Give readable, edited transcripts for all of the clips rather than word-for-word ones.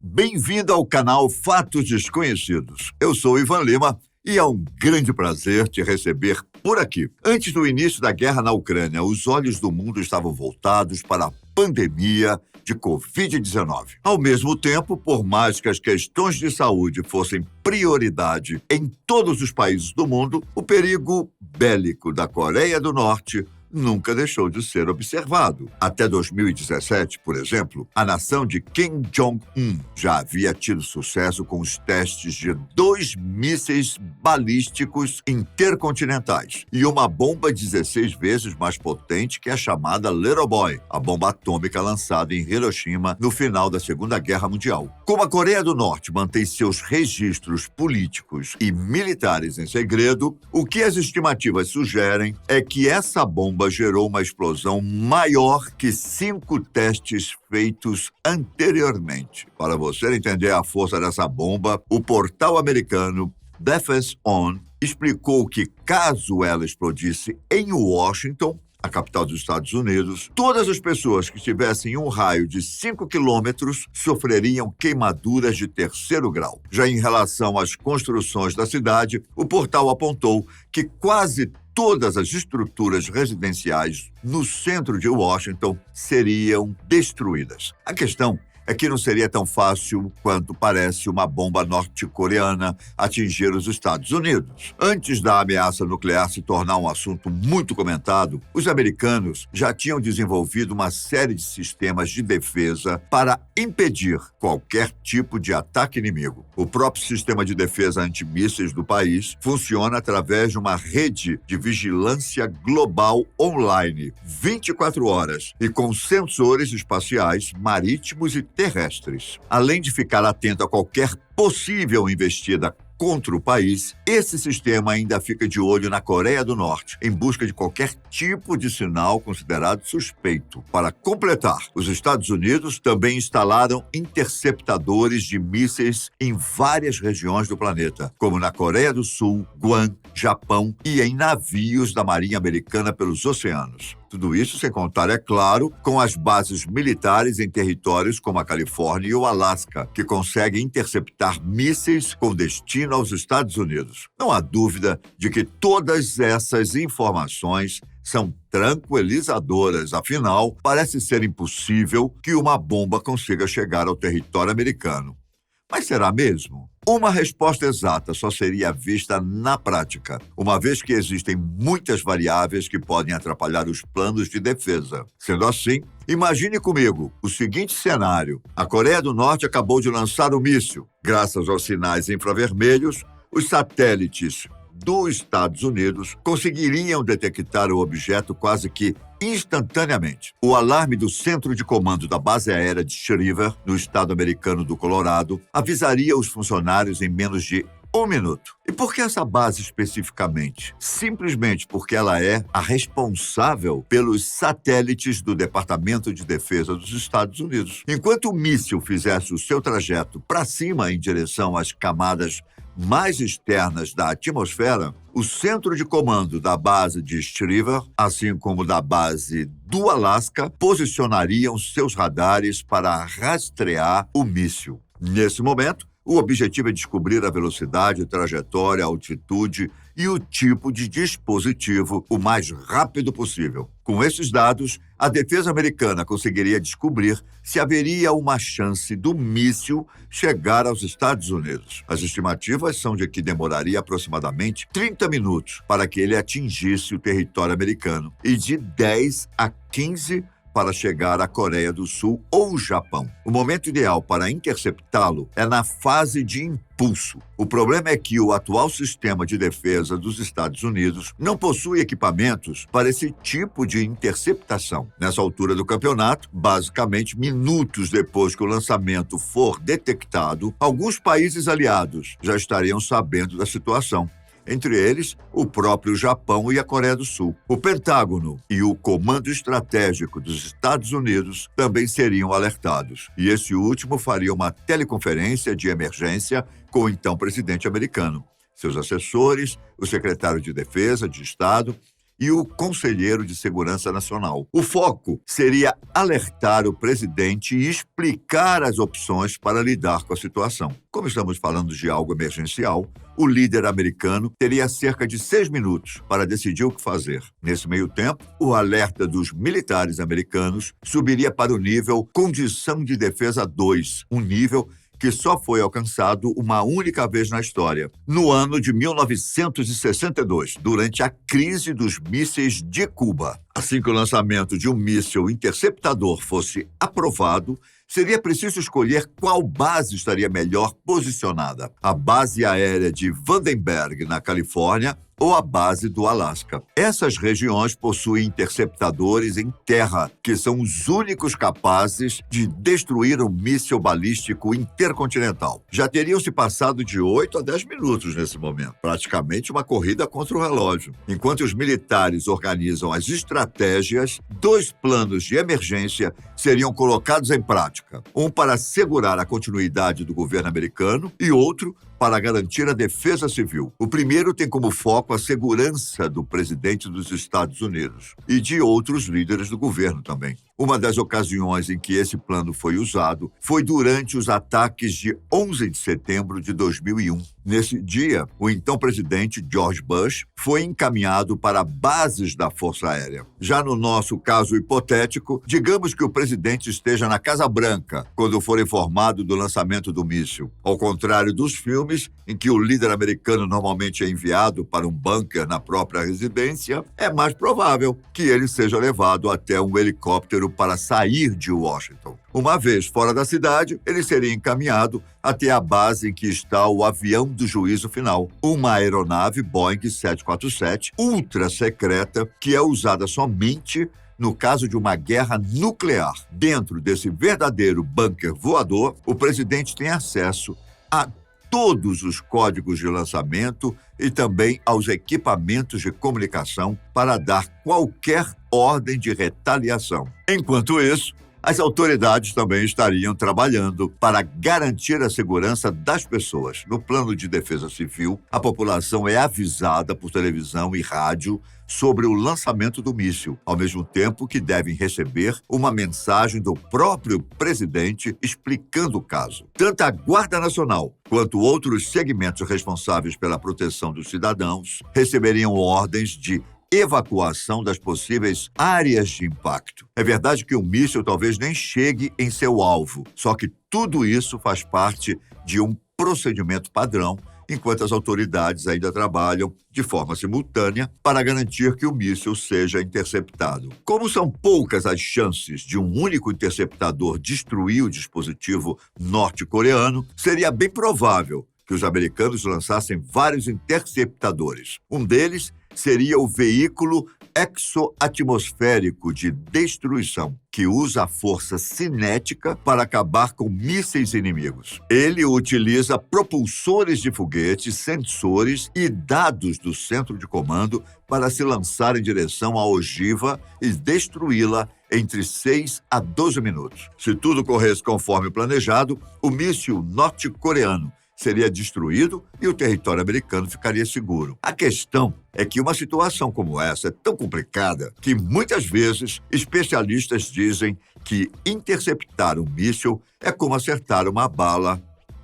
Bem-vindo ao canal Fatos Desconhecidos. Eu sou Ivan Lima e é um grande prazer te receber por aqui. Antes do início da guerra na Ucrânia, os olhos do mundo estavam voltados para a pandemia de Covid-19. Ao mesmo tempo, por mais que as questões de saúde fossem prioridade em todos os países do mundo, o perigo bélico da Coreia do Norte nunca deixou de ser observado. Até 2017, por exemplo, a nação de Kim Jong-un já havia tido sucesso com os testes de 2 mísseis balísticos intercontinentais e uma bomba 16 vezes mais potente que a chamada Little Boy, a bomba atômica lançada em Hiroshima no final da Segunda Guerra Mundial. Como a Coreia do Norte mantém seus registros políticos e militares em segredo, o que as estimativas sugerem é que essa bomba gerou uma explosão maior que 5 testes feitos anteriormente. Para você entender a força dessa bomba, o portal americano Defense On explicou que, caso ela explodisse em Washington, a capital dos Estados Unidos, todas as pessoas que estivessem em um raio de 5 quilômetros sofreriam queimaduras de 3º grau. Já em relação às construções da cidade, o portal apontou que quase todas as estruturas residenciais no centro de Washington seriam destruídas. A questão é que não seria tão fácil quanto parece uma bomba norte-coreana atingir os Estados Unidos. Antes da ameaça nuclear se tornar um assunto muito comentado, os americanos já tinham desenvolvido uma série de sistemas de defesa para impedir qualquer tipo de ataque inimigo. O próprio sistema de defesa antimísseis do país funciona através de uma rede de vigilância global online, 24 horas, e com sensores espaciais, marítimos e terrestres. Além de ficar atento a qualquer possível investida contra o país, esse sistema ainda fica de olho na Coreia do Norte, em busca de qualquer tipo de sinal considerado suspeito. Para completar, os Estados Unidos também instalaram interceptadores de mísseis em várias regiões do planeta, como na Coreia do Sul, Guam, Japão e em navios da Marinha Americana pelos oceanos. Tudo isso sem contar, é claro, com as bases militares em territórios como a Califórnia e o Alasca, que conseguem interceptar mísseis com destino aos Estados Unidos. Não há dúvida de que todas essas informações são tranquilizadoras, afinal, parece ser impossível que uma bomba consiga chegar ao território americano. Mas será mesmo? Uma resposta exata só seria vista na prática, uma vez que existem muitas variáveis que podem atrapalhar os planos de defesa. Sendo assim, imagine comigo o seguinte cenário. A Coreia do Norte acabou de lançar o míssil. Graças aos sinais infravermelhos, os satélites dos Estados Unidos conseguiriam detectar o objeto quase que instantaneamente. O alarme do centro de comando da base aérea de Schriever, no estado americano do Colorado, avisaria os funcionários em menos de 1 minuto. E por que essa base especificamente? Simplesmente porque ela é a responsável pelos satélites do Departamento de Defesa dos Estados Unidos. Enquanto o míssil fizesse o seu trajeto para cima em direção às camadas mais externas da atmosfera, o centro de comando da base de Schriever, assim como da base do Alasca, posicionariam seus radares para rastrear o míssil. Nesse momento, o objetivo é descobrir a velocidade, trajetória, altitude e o tipo de dispositivo o mais rápido possível. Com esses dados, a defesa americana conseguiria descobrir se haveria uma chance do míssil chegar aos Estados Unidos. As estimativas são de que demoraria aproximadamente 30 minutos para que ele atingisse o território americano e de 10 a 15 para chegar à Coreia do Sul ou Japão. O momento ideal para interceptá-lo é na fase de impulso. O problema é que o atual sistema de defesa dos Estados Unidos não possui equipamentos para esse tipo de interceptação. Nessa altura do campeonato, basicamente minutos depois que o lançamento for detectado, alguns países aliados já estariam sabendo da situação. Entre eles, o próprio Japão e a Coreia do Sul. O Pentágono e o Comando Estratégico dos Estados Unidos também seriam alertados. E esse último faria uma teleconferência de emergência com o então presidente americano, seus assessores, o secretário de Defesa de Estado e o Conselheiro de Segurança Nacional. O foco seria alertar o presidente e explicar as opções para lidar com a situação. Como estamos falando de algo emergencial, o líder americano teria cerca de 6 minutos para decidir o que fazer. Nesse meio tempo, o alerta dos militares americanos subiria para o nível Condição de Defesa 2, um nível que só foi alcançado uma única vez na história, no ano de 1962, durante a crise dos mísseis de Cuba. Assim que o lançamento de um míssil interceptador fosse aprovado, seria preciso escolher qual base estaria melhor posicionada: a base aérea de Vandenberg, na Califórnia, ou a base do Alasca. Essas regiões possuem interceptadores em terra, que são os únicos capazes de destruir um míssil balístico intercontinental. Já teriam se passado de 8 a 10 minutos nesse momento, praticamente uma corrida contra o relógio. Enquanto os militares organizam as estratégias, 2 planos de emergência seriam colocados em prática: um para assegurar a continuidade do governo americano e outro para garantir a defesa civil. O primeiro tem como foco a segurança do presidente dos Estados Unidos e de outros líderes do governo também. Uma das ocasiões em que esse plano foi usado foi durante os ataques de 11 de setembro de 2001. Nesse dia, o então presidente George Bush foi encaminhado para bases da Força Aérea. Já no nosso caso hipotético, digamos que o presidente esteja na Casa Branca quando for informado do lançamento do míssil. Ao contrário dos filmes, em que o líder americano normalmente é enviado para um bunker na própria residência, é mais provável que ele seja levado até um helicóptero para sair de Washington. Uma vez fora da cidade, ele seria encaminhado até a base em que está o avião do juízo final, uma aeronave Boeing 747 ultra secreta que é usada somente no caso de uma guerra nuclear. Dentro desse verdadeiro bunker voador, o presidente tem acesso a todos os códigos de lançamento e também aos equipamentos de comunicação para dar qualquer ordem de retaliação. Enquanto isso, as autoridades também estariam trabalhando para garantir a segurança das pessoas. No plano de defesa civil, a população é avisada por televisão e rádio sobre o lançamento do míssil, ao mesmo tempo que devem receber uma mensagem do próprio presidente explicando o caso. Tanto a Guarda Nacional quanto outros segmentos responsáveis pela proteção dos cidadãos receberiam ordens de evacuação das possíveis áreas de impacto. É verdade que o míssil talvez nem chegue em seu alvo, só que tudo isso faz parte de um procedimento padrão, enquanto as autoridades ainda trabalham de forma simultânea para garantir que o míssil seja interceptado. Como são poucas as chances de um único interceptador destruir o dispositivo norte-coreano, seria bem provável que os americanos lançassem vários interceptadores. Um deles seria o veículo exoatmosférico de destruição, que usa a força cinética para acabar com mísseis inimigos. Ele utiliza propulsores de foguetes, sensores e dados do centro de comando para se lançar em direção à ogiva e destruí-la entre 6 a 12 minutos. Se tudo corresse conforme planejado, o míssil norte-coreano seria destruído e o território americano ficaria seguro. A questão é que uma situação como essa é tão complicada que muitas vezes especialistas dizem que interceptar um míssil é como acertar uma bala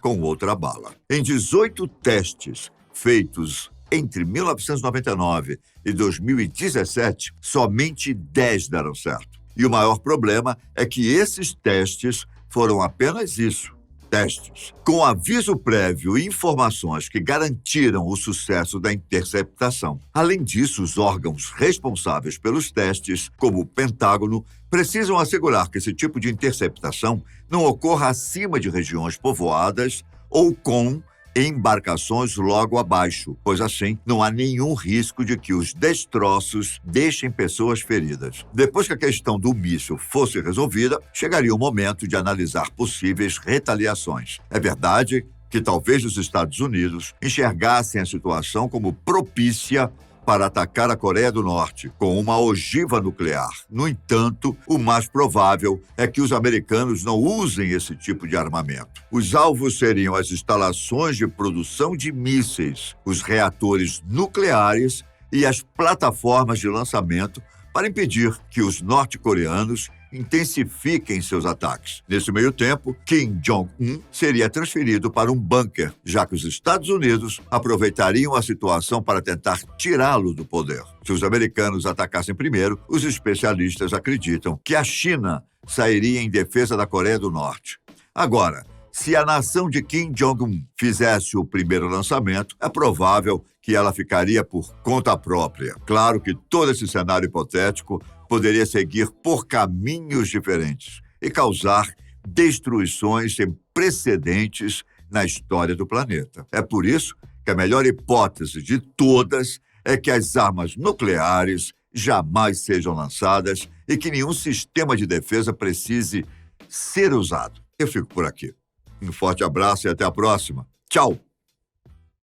com outra bala. Em 18 testes feitos entre 1999 e 2017, somente 10 deram certo. E o maior problema é que esses testes foram apenas isso: testes. Com aviso prévio e informações que garantiram o sucesso da interceptação. Além disso, os órgãos responsáveis pelos testes, como o Pentágono, precisam assegurar que esse tipo de interceptação não ocorra acima de regiões povoadas ou com embarcações logo abaixo, pois assim não há nenhum risco de que os destroços deixem pessoas feridas. Depois que a questão do míssil fosse resolvida, chegaria o momento de analisar possíveis retaliações. É verdade que talvez os Estados Unidos enxergassem a situação como propícia para atacar a Coreia do Norte com uma ogiva nuclear. No entanto, o mais provável é que os americanos não usem esse tipo de armamento. Os alvos seriam as instalações de produção de mísseis, os reatores nucleares e as plataformas de lançamento para impedir que os norte-coreanos intensifiquem seus ataques. Nesse meio tempo, Kim Jong-un seria transferido para um bunker, já que os Estados Unidos aproveitariam a situação para tentar tirá-lo do poder. Se os americanos atacassem primeiro, os especialistas acreditam que a China sairia em defesa da Coreia do Norte. Agora, se a nação de Kim Jong-un fizesse o primeiro lançamento, é provável que ela ficaria por conta própria. Claro que todo esse cenário hipotético poderia seguir por caminhos diferentes e causar destruições sem precedentes na história do planeta. É por isso que a melhor hipótese de todas é que as armas nucleares jamais sejam lançadas e que nenhum sistema de defesa precise ser usado. Eu fico por aqui. Um forte abraço e até a próxima. Tchau!